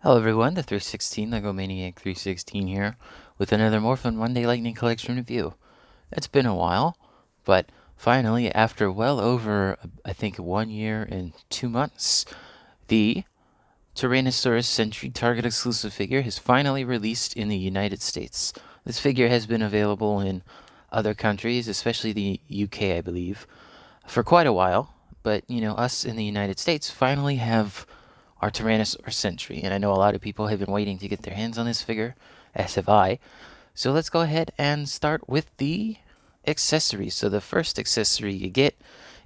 Hello everyone, the 316 Lego Maniac 316 here with another Morphin Monday Lightning Collection review. It's been a while, but finally, after well over, I think, 1 year and 2 months, the Tyrannosaurus Sentry Target exclusive figure has finally released in the United States. This figure has been available in other countries, especially the UK, I believe, for quite a while, but us in the United States finally have our Tyrannosaurus Sentry, and I know a lot of people have been waiting to get their hands on this figure, as have I. So let's go ahead and start with the accessories. So the first accessory you get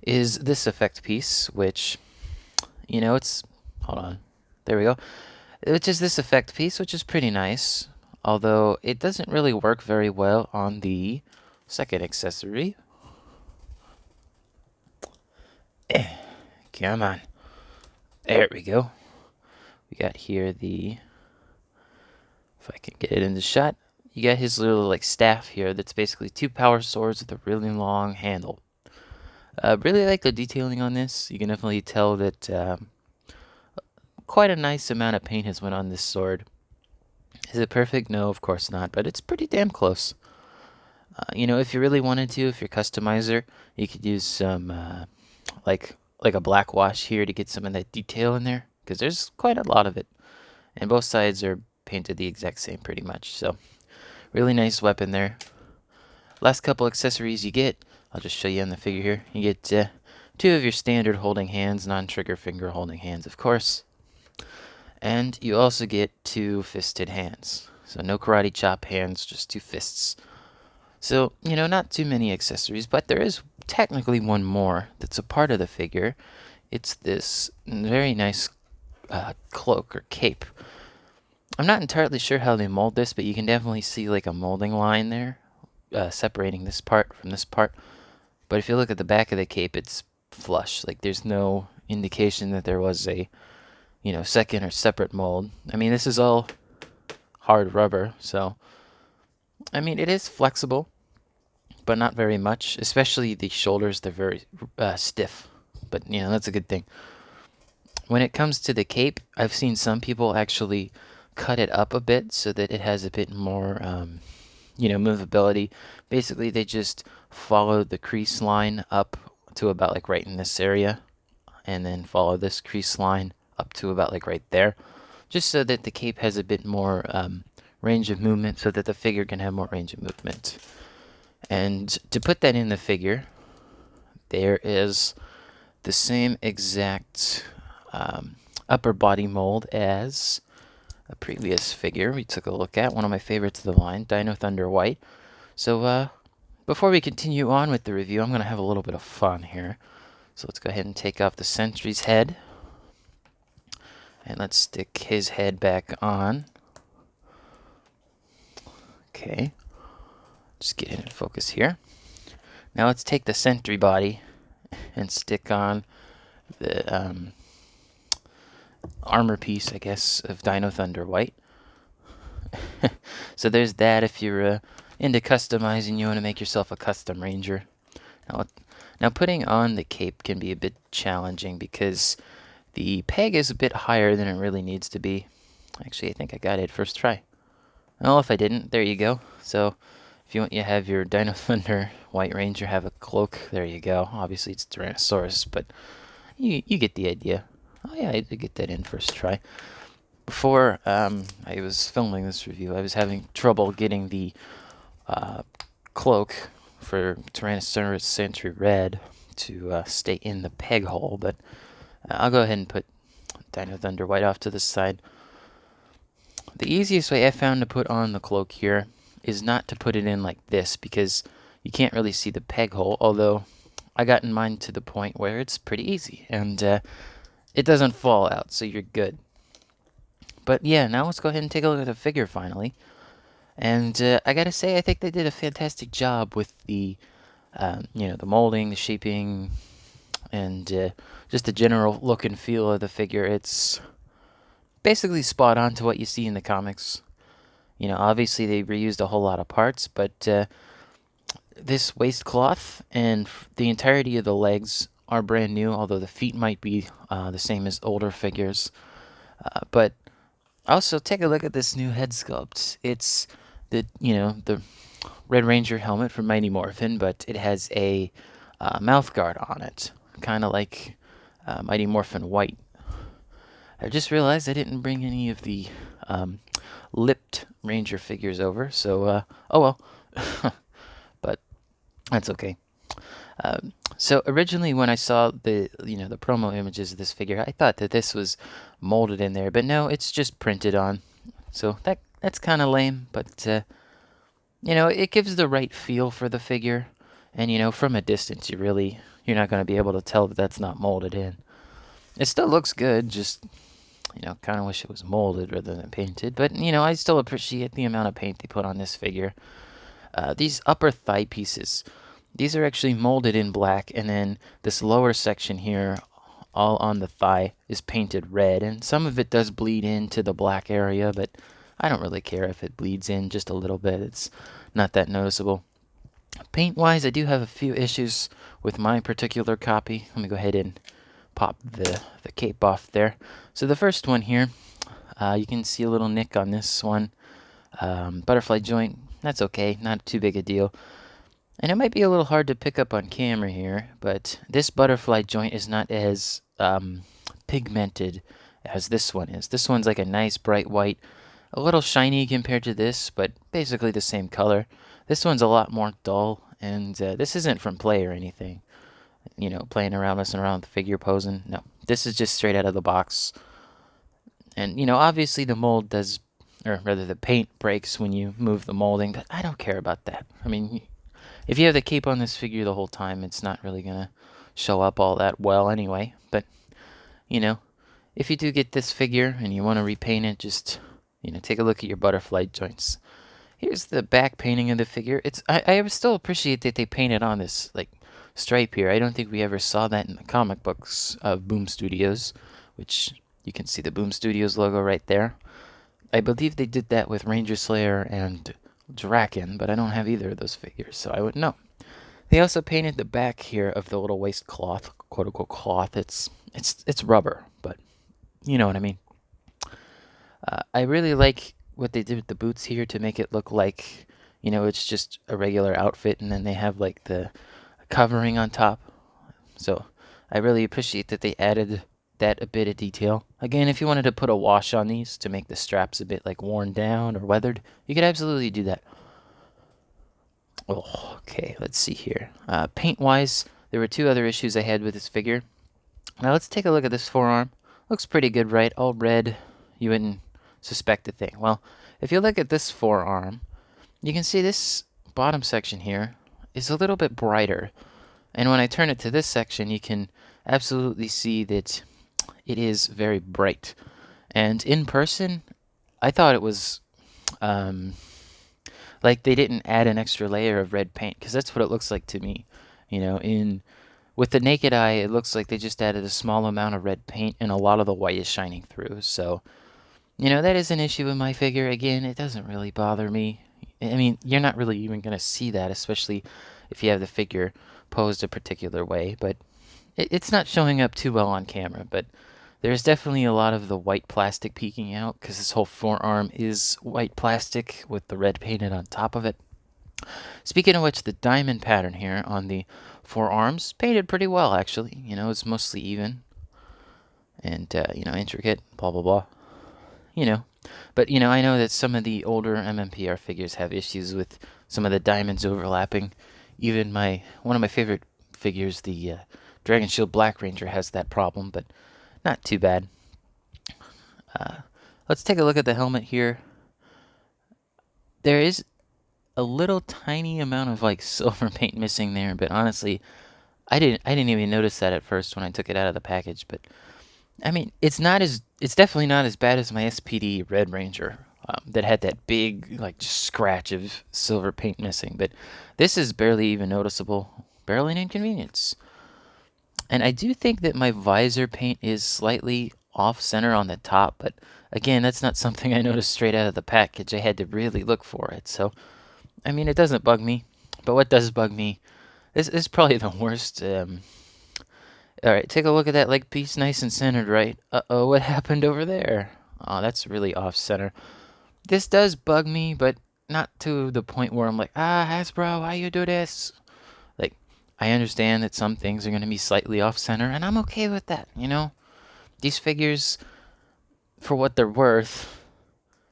is this effect piece, which, it's, hold on, there we go, which is this effect piece, which is pretty nice, although it doesn't really work very well on the second accessory. Come on. There we go. We got here if I can get it in the shot, you got his little staff here that's basically two power swords with a really long handle. Really like the detailing on this. You can definitely tell that quite a nice amount of paint has went on this sword. Is it perfect? No, of course not, but it's pretty damn close. If you really wanted to, if you're a customizer, you could use some like a black wash here to get some of that detail in there, because there's quite a lot of it. And both sides are painted the exact same pretty much. So really nice weapon there. Last couple accessories you get, I'll just show you on the figure here. You get two of your standard holding hands, non-trigger finger holding hands, of course. And you also get two fisted hands. So no karate chop hands, just two fists. So, not too many accessories, but there is technically one more that's a part of the figure. It's this very nice cloak or cape. I'm not entirely sure how they mold this, but you can definitely see like a molding line there, separating this part from this part. But if you look at the back of the cape, it's flush. Like there's no indication that there was a, second or separate mold. I mean, this is all hard rubber, so I mean, it is flexible, but not very much. Especially the shoulders, they're very stiff. But that's a good thing. When it comes to the cape, I've seen some people actually cut it up a bit so that it has a bit more, movability. Basically, they just follow the crease line up to about like right in this area, and then follow this crease line up to about like right there, just so that the cape has a bit more range of movement, so that the figure can have more range of movement. And to put that in the figure, there is the same exact upper body mold as a previous figure we took a look at, one of my favorites of the line, Dino Thunder White. So before we continue on with the review, I'm going to have a little bit of fun here. So let's go ahead and take off the Sentry's head. And let's stick his head back on. Okay. Just get it in focus here. Now let's take the Sentry body and stick on the armor piece, I guess, of Dino Thunder White. So there's that. If you're into customizing, you want to make yourself a custom ranger. Now putting on the cape can be a bit challenging because the peg is a bit higher than it really needs to be. Actually, I think I got it first try. Well, if I didn't, there you go. So if you want to have your Dino Thunder White Ranger have a cloak, there you go. Obviously it's Tyrannosaurus, but you get the idea. Oh yeah, I did get that in first try. Before I was filming this review, I was having trouble getting the cloak for Tyrannosaurus Sentry Red to stay in the peg hole, but I'll go ahead and put Dino Thunder White off to the side. The easiest way I found to put on the cloak here is not to put it in like this, because you can't really see the peg hole, although I got in mine to the point where it's pretty easy, and it doesn't fall out, so you're good. But yeah, now let's go ahead and take a look at the figure finally. And I gotta say, I think they did a fantastic job with the, the molding, the shaping, and just the general look and feel of the figure. It's basically spot on to what you see in the comics. Obviously they reused a whole lot of parts, but this waistcloth and the entirety of the legs are brand new, although the feet might be the same as older figures. But Also, take a look at this new head sculpt. It's the Red Ranger helmet from Mighty Morphin, but it has a mouth guard on it, kind of like Mighty Morphin White. I just realized I didn't bring any of the um, lipped Ranger figures over, so oh well. But that's okay. So originally, when I saw the promo images of this figure, I thought that this was molded in there, but no, it's just printed on. So that's kind of lame, but it gives the right feel for the figure, and from a distance, you're not going to be able to tell that that's not molded in. It still looks good, just kind of wish it was molded rather than painted. But I still appreciate the amount of paint they put on this figure. These upper thigh pieces, these are actually molded in black, and then this lower section here, all on the thigh, is painted red, and some of it does bleed into the black area, but I don't really care if it bleeds in just a little bit. It's not that noticeable. Paint-wise, I do have a few issues with my particular copy. Let me go ahead and pop the cape off there. So the first one here, you can see a little nick on this one. Butterfly joint, that's okay, not too big a deal. And it might be a little hard to pick up on camera here, but this butterfly joint is not as pigmented as this one is. This one's like a nice bright white, a little shiny compared to this, but basically the same color. This one's a lot more dull, and this isn't from play or anything. Playing around, messing around with the figure, posing. No, this is just straight out of the box. And, obviously the mold does, or rather the paint breaks when you move the molding, but I don't care about that. I mean, if you have the cape on this figure the whole time, it's not really going to show up all that well anyway. But, if you do get this figure and you want to repaint it, just, take a look at your butterfly joints. Here's the back painting of the figure. I still appreciate that they painted on this, like, stripe here. I don't think we ever saw that in the comic books of Boom Studios, which you can see the Boom Studios logo right there. I believe they did that with Ranger Slayer and Draken, but I don't have either of those figures, so I wouldn't know. They also painted the back here of the little waist cloth, quote-unquote cloth. It's rubber, but you know what I mean. I really like what they did with the boots here to make it look like, it's just a regular outfit, and then they have like the covering on top. So I really appreciate that they added that a bit of detail. Again, if you wanted to put a wash on these to make the straps a bit like worn down or weathered, you could absolutely do that. Oh, okay, let's see here. Paint-wise, there were two other issues I had with this figure. Now let's take a look at this forearm. Looks pretty good, right? All red. You wouldn't suspect a thing. Well, if you look at this forearm, you can see this bottom section here is a little bit brighter. And when I turn it to this section, you can absolutely see that it is very bright. And in person, I thought it was like they didn't add an extra layer of red paint, because that's what it looks like to me. With the naked eye, it looks like they just added a small amount of red paint and a lot of the white is shining through. So, that is an issue with my figure. Again, it doesn't really bother me. I mean, you're not really even going to see that, especially if you have the figure posed a particular way. But it's not showing up too well on camera. But there's definitely a lot of the white plastic peeking out, because this whole forearm is white plastic with the red painted on top of it. Speaking of which, the diamond pattern here on the forearms painted pretty well, actually. It's mostly even and, intricate, blah, blah, blah. But, I know that some of the older MMPR figures have issues with some of the diamonds overlapping. Even one of my favorite figures, the Dragon Shield Black Ranger, has that problem, but not too bad. Let's take a look at the helmet here. There is a little tiny amount of like silver paint missing there, but honestly, I didn't even notice that at first when I took it out of the package. But I mean, it's definitely not as bad as my SPD Red Ranger that had that big like just scratch of silver paint missing. But this is barely even noticeable, barely an inconvenience. And I do think that my visor paint is slightly off center on the top, but again, that's not something I noticed straight out of the package. I had to really look for it. So, I mean, it doesn't bug me, but what does bug me is probably the worst. All right, take a look at that leg piece, nice and centered, right? Uh-oh, what happened over there? Oh, that's really off-center. This does bug me, but not to the point where I'm like, Hasbro, why you do this? Like, I understand that some things are going to be slightly off-center, and I'm okay with that, you know? These figures, for what they're worth,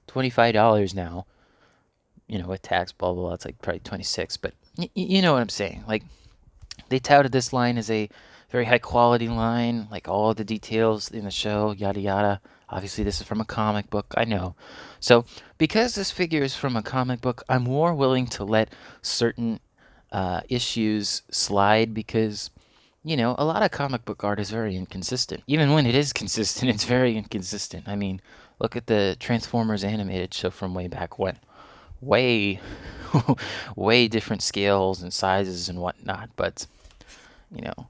$25 now, you know, with tax, blah, blah, blah, it's like probably 26, but you know what I'm saying. Like, they touted this line as a very high quality line, like all the details in the show, yada yada. Obviously, this is from a comic book, I know. So, because this figure is from a comic book, I'm more willing to let certain issues slide because, you know, a lot of comic book art is very inconsistent. Even when it is consistent, it's very inconsistent. I mean, look at the Transformers animated show from way back when. Way, way different scales and sizes and whatnot, but you know,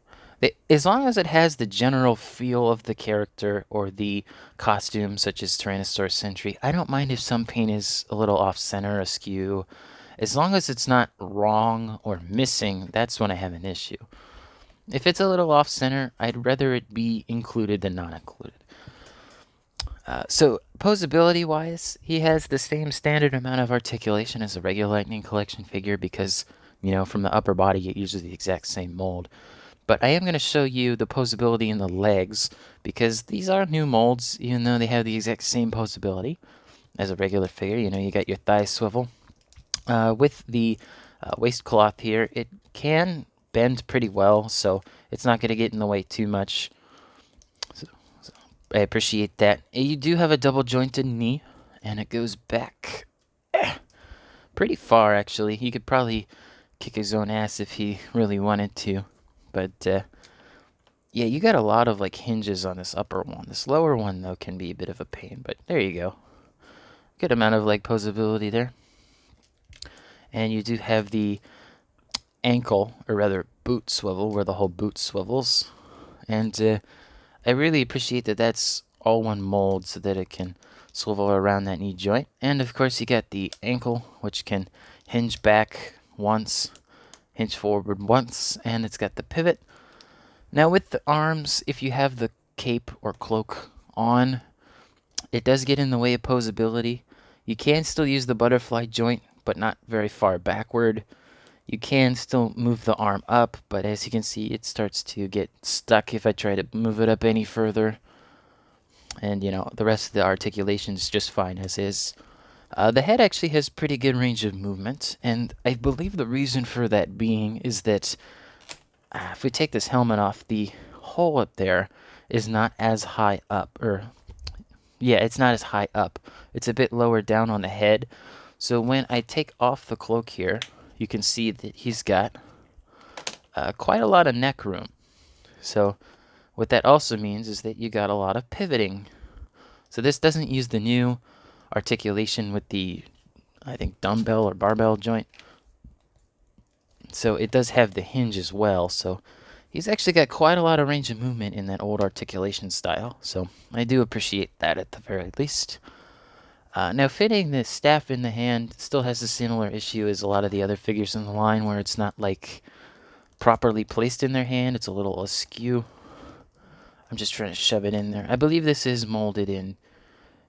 as long as it has the general feel of the character or the costume, such as Tyrannosaurus Sentry, I don't mind if some paint is a little off center, askew. As long as it's not wrong or missing, that's when I have an issue. If it's a little off center, I'd rather it be included than not included. So posability wise, he has the same standard amount of articulation as a regular Lightning Collection figure because, you know, from the upper body it uses the exact same mold. But I am going to show you the posability in the legs because these are new molds, even though they have the exact same posability as a regular figure. You know, you got your thigh swivel. With the waistcloth here, it can bend pretty well, so it's not going to get in the way too much. So I appreciate that. You do have a double jointed knee, and it goes back pretty far, actually. He could probably kick his own ass if he really wanted to. But, yeah, you got a lot of, like, hinges on this upper one. This lower one, though, can be a bit of a pain. But there you go. Good amount of, like, posability there. And you do have the ankle, or rather boot swivel, where the whole boot swivels. And I really appreciate that that's all one mold so that it can swivel around that knee joint. And, of course, you got the ankle, which can hinge back once, hinge forward once, and it's got the pivot. Now with the arms, if you have the cape or cloak on, it does get in the way of posability. You can still use the butterfly joint, but not very far backward. You can still move the arm up, but as you can see, it starts to get stuck if I try to move it up any further. And, you know, the rest of the articulation is just fine as is. The head actually has pretty good range of movement, and I believe the reason for that being is that if we take this helmet off, the hole up there is not as high up, it's not as high up. It's a bit lower down on the head. So when I take off the cloak here, you can see that he's got quite a lot of neck room. So what that also means is that you got a lot of pivoting. So this doesn't use the new articulation with the, I think, dumbbell or barbell joint. So it does have the hinge as well. So he's actually got quite a lot of range of movement in that old articulation style. So I do appreciate that at the very least. Now fitting the staff in the hand still has a similar issue as a lot of the other figures in the line where it's not like properly placed in their hand. It's a little askew. I'm just trying to shove it in there. I believe this is molded in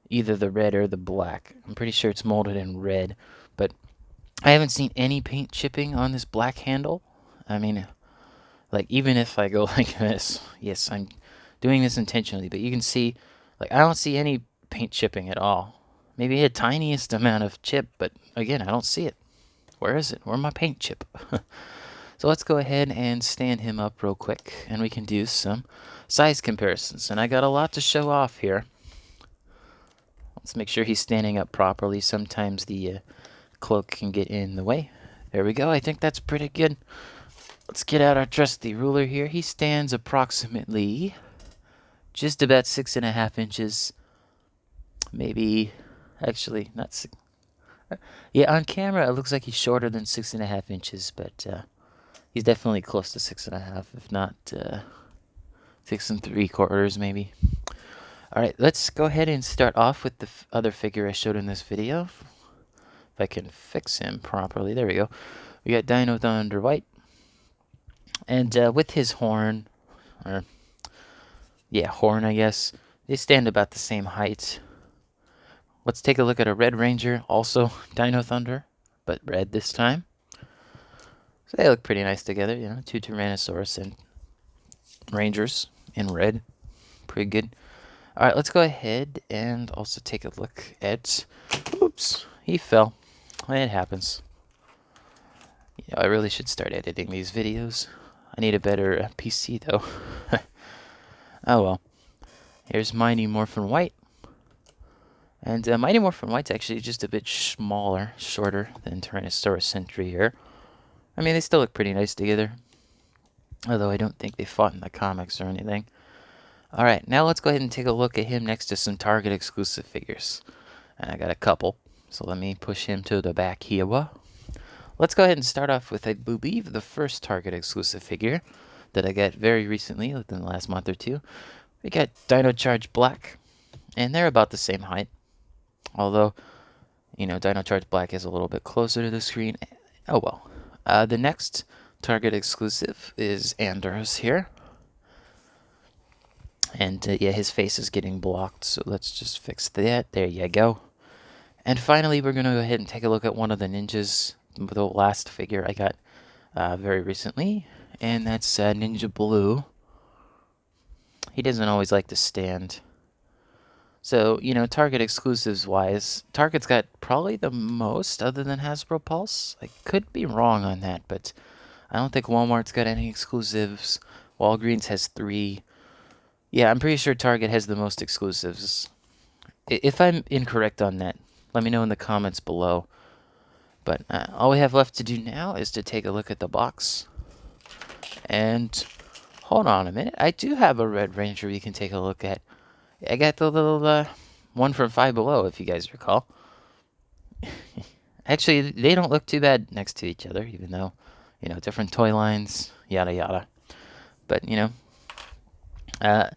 either the red or the black. I'm pretty sure it's molded in red, but I haven't seen any paint chipping on this black handle. I mean, like, even if I go like this, yes, I'm doing this intentionally, but you can see, like, I don't see any paint chipping at all. Maybe a tiniest amount of chip, but again, I don't see it. Where is it? Where's my paint chip? So let's go ahead and stand him up real quick, and we can do some size comparisons. And I got a lot to show off here. Let's make sure he's standing up properly. Sometimes the cloak can get in the way. There we go. I think that's pretty good. Let's get out our trusty ruler here. He stands approximately just about 6.5 inches. Maybe, actually, not 6. Yeah, on camera it looks like he's shorter than 6.5 inches, but he's definitely close to 6.5, if not 6 3/4 maybe. Alright, let's go ahead and start off with the other figure I showed in this video. If I can fix him properly. There we go. We got Dino Thunder White. And with his horn, or, yeah, horn, I guess, they stand about the same height. let's take a look at a Red Ranger, also Dino Thunder, but red this time. So they look pretty nice together, you know, two Tyrannosaurus and Rangers in red. Pretty good. Alright, let's go ahead and also take a look at... Oops, he fell. It happens. You know, I really should start editing these videos. I need a better PC, though. Oh well. Here's Mighty Morphin White. And Mighty Morphin White's actually just a bit smaller, shorter than Tyrannosaurus Sentry here. I mean, they still look pretty nice together. Although I don't think they fought in the comics or anything. Alright, now let's go ahead and take a look at him next to some Target exclusive figures. And I got a couple, so let me push him to the back here. Let's go ahead and start off with, I believe, the first Target exclusive figure that I got very recently, within the last month or two. We got Dino Charge Black, and they're about the same height. Although, you know, Dino Charge Black is a little bit closer to the screen. Oh well. The next Target exclusive is Andros here. And yeah, his face is getting blocked, so let's just fix that. There you go. And finally, we're going to go ahead and take a look at one of the ninjas, the last figure I got very recently, and that's Ninja Blue. He doesn't always like to stand. So, you know, Target exclusives-wise, Target's got probably the most other than Hasbro Pulse. I could be wrong on that, but I don't think Walmart's got any exclusives. Walgreens has 3. Yeah, I'm pretty sure Target has the most exclusives. If I'm incorrect on that, let me know in the comments below. But all we have left to do now is to take a look at the box. And hold on a minute. I do have a Red Ranger we can take a look at. I got the little one from Five Below, if you guys recall. Actually, they don't look too bad next to each other, even though, you know, different toy lines, yada yada. But, you know,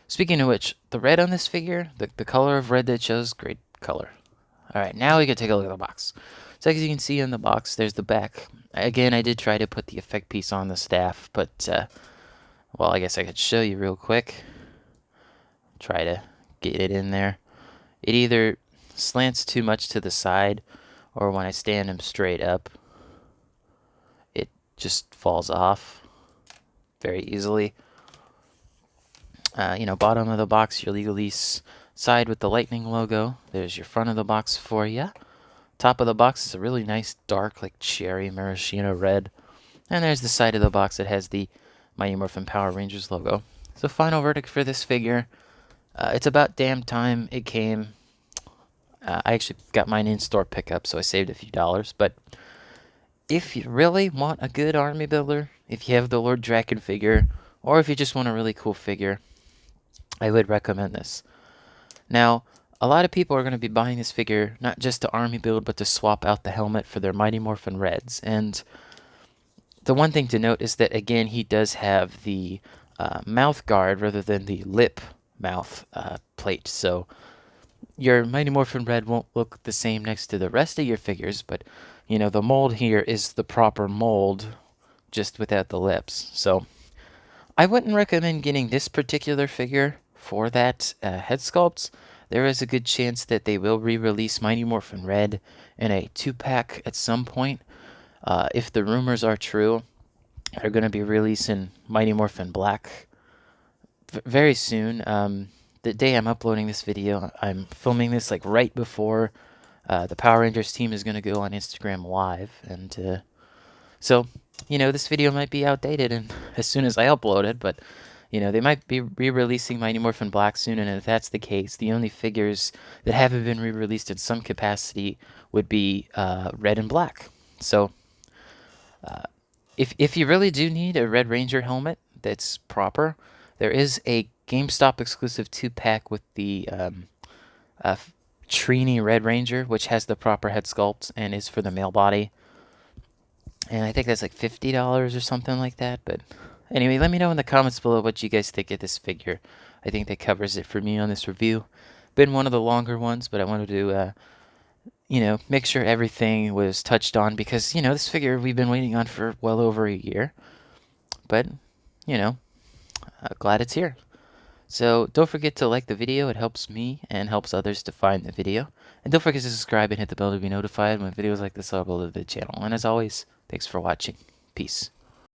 speaking of which, the red on this figure, the color of red that shows, great color. Alright, now we can take a look at the box. So as you can see in the box, there's the back. Again, I did try to put the effect piece on the staff, but, well, I guess I could show you real quick. Try to get it in there. It either slants too much to the side, or when I stand him straight up, it just falls off very easily. You know, bottom of the box, your legal lease side with the lightning logo. There's your front of the box for you. Top of the box is a really nice dark, like cherry maraschino red. And there's the side of the box that has the Mighty Morphin Power Rangers logo. So final verdict for this figure. It's about damn time it came. I actually got mine in-store pickup, so I saved a few dollars. But if you really want a good army builder, if you have the Lord Draken figure, or if you just want a really cool figure, I would recommend this. Now, a lot of people are going to be buying this figure not just to army build, but to swap out the helmet for their Mighty Morphin Reds. And the one thing to note is that, again, he does have the mouth guard rather than the lip mouth plate. So your Mighty Morphin Red won't look the same next to the rest of your figures, but, you know, the mold here is the proper mold, just without the lips. So I wouldn't recommend getting this particular figure for that head sculpt. There is a good chance that they will re-release Mighty Morphin Red in a 2-pack at some point. If the rumors are true, they're going to be releasing Mighty Morphin Black very soon. The day I'm uploading this video, I'm filming this like right before the Power Rangers team is going to go on Instagram Live. And so, you know, this video might be outdated and as soon as I upload it, but, you know, they might be re-releasing Mighty Morphin Black soon, and if that's the case, the only figures that haven't been re-released in some capacity would be red and black. So, if you really do need a Red Ranger helmet that's proper, there is a GameStop exclusive 2-pack with the Trini Red Ranger, which has the proper head sculpt and is for the male body. And I think that's like $50 or something like that. But anyway, let me know in the comments below what you guys think of this figure. I think that covers it for me on this review. Been one of the longer ones, but I wanted to, you know, make sure everything was touched on because, you know, this figure we've been waiting on for well over a year. But, you know, glad it's here. So don't forget to like the video. It helps me and helps others to find the video. And don't forget to subscribe and hit the bell to be notified when videos like this are uploaded to the channel. And as always, thanks for watching. Peace.